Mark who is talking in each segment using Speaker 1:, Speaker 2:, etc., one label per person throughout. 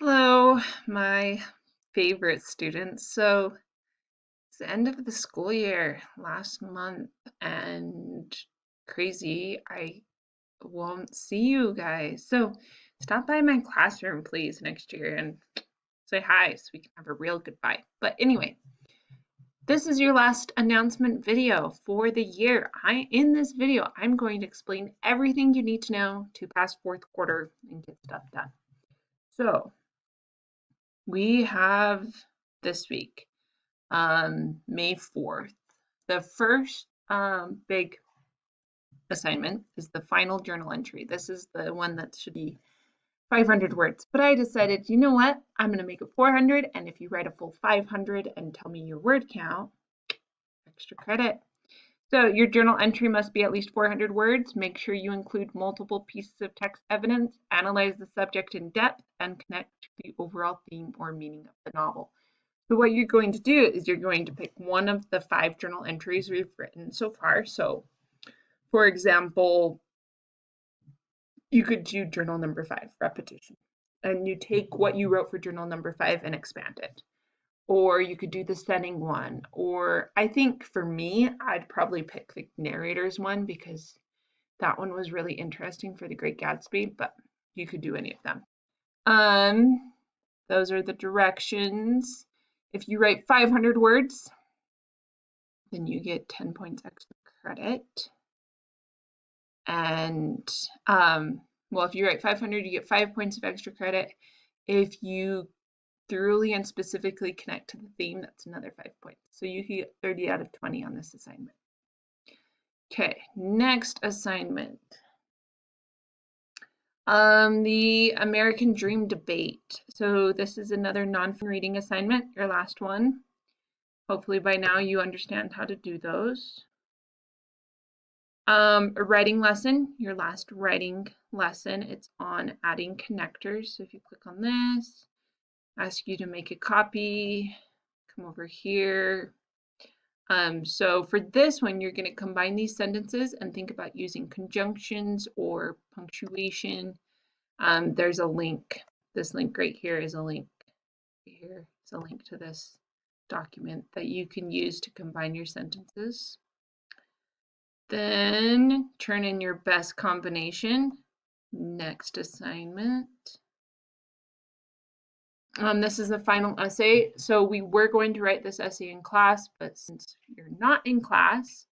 Speaker 1: Hello, my favorite students. So it's the end of the school year last month and crazy. I won't see you guys. So stop by my classroom, please, next year and say hi so we can have a real goodbye. But anyway, this is your last announcement video for the year. In this video, I'm going to explain everything you need to know to pass fourth quarter and get stuff done. So we have this week, May 4th. The first big assignment is the final journal entry. This is the one that should be 500 words, but I decided, you know what? I'm going to make it 400, and if you write a full 500 and tell me your word count, extra credit. So your journal entry must be at least 400 words. Make sure you include multiple pieces of text evidence, analyze the subject in depth, and connect to the overall theme or meaning of the novel. So what you're going to do is you're going to pick one of the 5 journal entries we've written so far. So for example, you could do journal number 5, repetition, and you take what you wrote for journal number 5 and expand it. Or you could do the setting one, or I think for me, I'd probably pick the narrator's one because that one was really interesting for The Great Gatsby, but you could do any of them. Those are the directions. If you write 500 words, then you get 10 points extra credit. And well, if you write 500, you get 5 points of extra credit. If you thoroughly and specifically connect to the theme, that's another 5 points. So you get 30 out of 20 on this assignment. Okay, next assignment. The American Dream debate. So this is another non-fiction reading assignment, your last one. Hopefully by now you understand how to do those. A writing lesson, your last writing lesson, it's on adding connectors. So if you click on this, ask you to make a copy, come over here. So for this one, you're going to combine these sentences and think about using conjunctions or punctuation. There's a link. This link right here is a link. Here is a link to this document that you can use to combine your sentences. Then turn in your best combination. Next assignment. This is the final essay. So we were going to write this essay in class, but since you're not in class,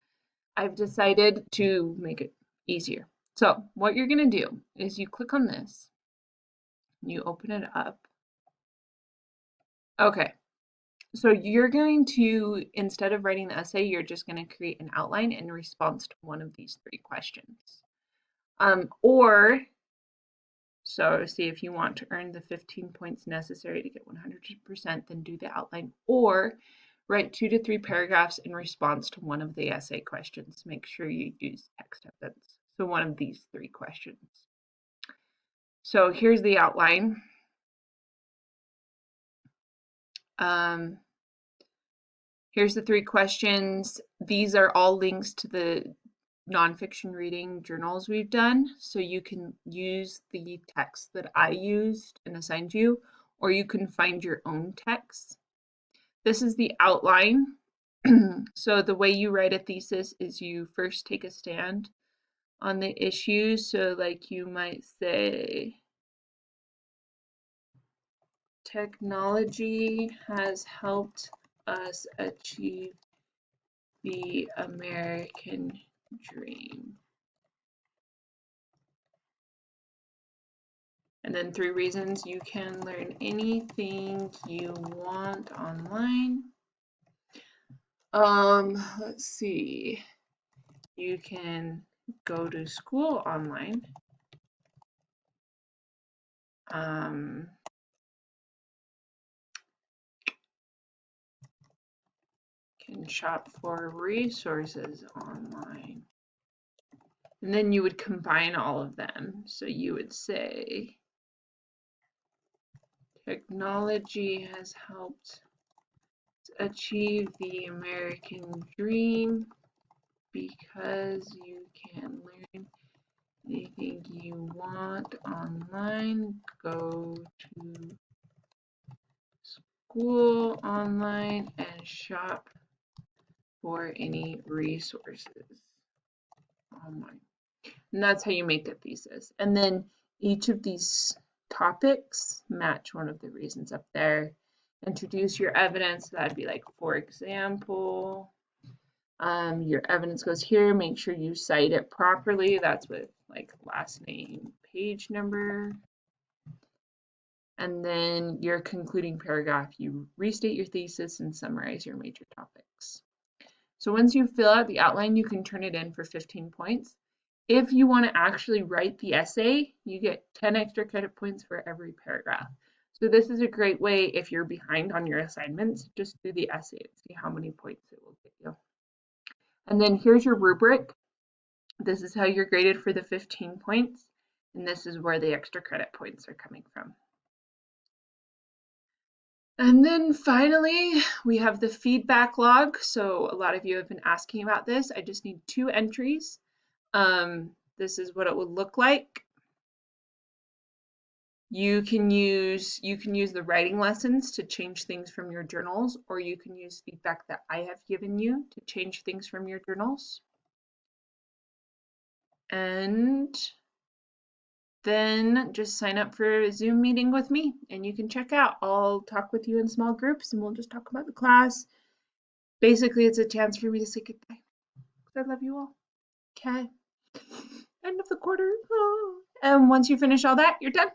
Speaker 1: I've decided to make it easier. So what you're going to do is you click on this, you open it up. Okay, so you're going to, instead of writing the essay, you're just going to create an outline in response to one of these 3 questions. So see, if you want to earn the 15 points necessary to get 100%, then do the outline, or write 2 to 3 paragraphs in response to one of the essay questions. Make sure you use text evidence. So one of these 3 questions. So here's the outline. Here's the 3 questions. These are all links to the nonfiction reading journals we've done. So you can use the text that I used and assigned you, or you can find your own text. This is the outline. So the way you write a thesis is you first take a stand on the issue. So like you might say, technology has helped us achieve the American dream. And then 3 reasons you can learn anything you want online. Let's see. You can go to school online. Can shop for resources online. And then you would combine all of them. So you would say, technology has helped achieve the American dream because you can learn anything you want online. Go to school online and shop for any resources online. And that's how you make a thesis. And then each of these topics match one of the reasons up there. Introduce your evidence. That'd be like, for example, your evidence goes here. Make sure you cite it properly. That's with like last name, page number. And then your concluding paragraph, you restate your thesis and summarize your major topics. So once you fill out the outline, you can turn it in for 15 points. If you want to actually write the essay, you get 10 extra credit points for every paragraph. So this is a great way if you're behind on your assignments, just do the essay and see how many points it will get you. And then here's your rubric. This is how you're graded for the 15 points, and this is where the extra credit points are coming from. And then finally, we have the feedback log. So a lot of you have been asking about this. I just need 2 entries. This is what it would look like. You can use the writing lessons to change things from your journals, or you can use feedback that I have given you to change things from your journals. And then just sign up for a Zoom meeting with me and you can check out. I'll talk with you in small groups and we'll just talk about the class. Basically, it's a chance for me to say goodbye. I love you all. Okay. End of the quarter. Oh. And once you finish all that, you're done.